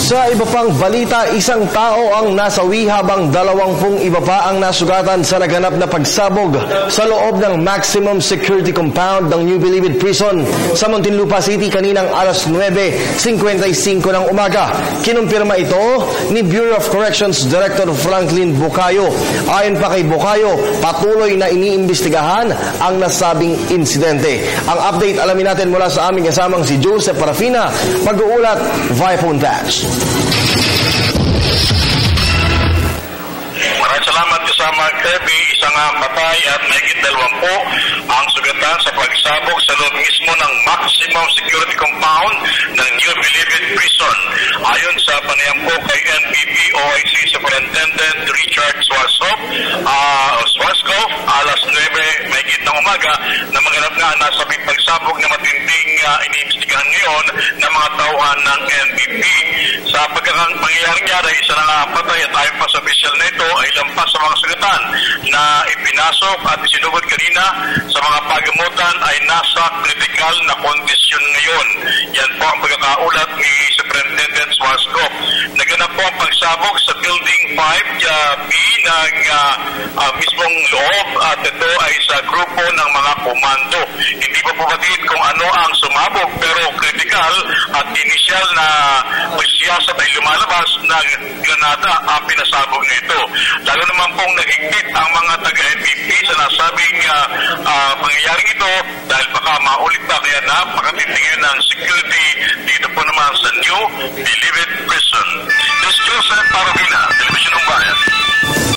Sa iba pang balita, isang tao ang nasawi habang 20 iba pa ang nasugatan sa naganap na pagsabog sa loob ng maximum security compound ng New Bilibid Prison sa Muntinlupa City kaninang alas 9:55 ng umaga. Kinumpirma ito ni Bureau of Corrections Director Franklin Bukayo. Ayon pa kay Bukayo, patuloy na iniimbestigahan ang nasabing insidente. Ang update alamin natin mula sa aming kasamang si Joseph Parafina, mag-uulat via phone patch. Maraming salamat kasama Kirby. Isang patay at mahigit 20 ang sugatan sa pagsabog sa loob mismo ng maximum security compound ng New Bilibid Prison. Ayon sa panayam po kay NBP OIC Superintendent Richard Swaskov, alas 9 mahigit ng umaga na maganap nga nasabing pagsabog na matinding iniimbestigahan ngayon ng mga tauhan ng NBP. Sa pagkakangyaring yari, isa na patay at ayon pa sa official na ito ay lampas sa mga sugatan na ipinasok at isinugod kanina sa mga pagamutan ay nasa critical na kondisyon ngayon. Yan po ang pagkakaulat ni Superintendent Swaskov. Naganap po ang pagsabog sa Building 5B ng mismong loob at ito ay sa grupo ng mga komando. Hindi pa po batid kung ano ang sumabog pero critical at initial na pagsiyasat ay lumalabas na granada ang pinasabog nito. Lalo naman pong nagigit ang mga taga-NBP sa nasabing pangyayaring ito dahil baka maulit pa kaya napakatindigin ng security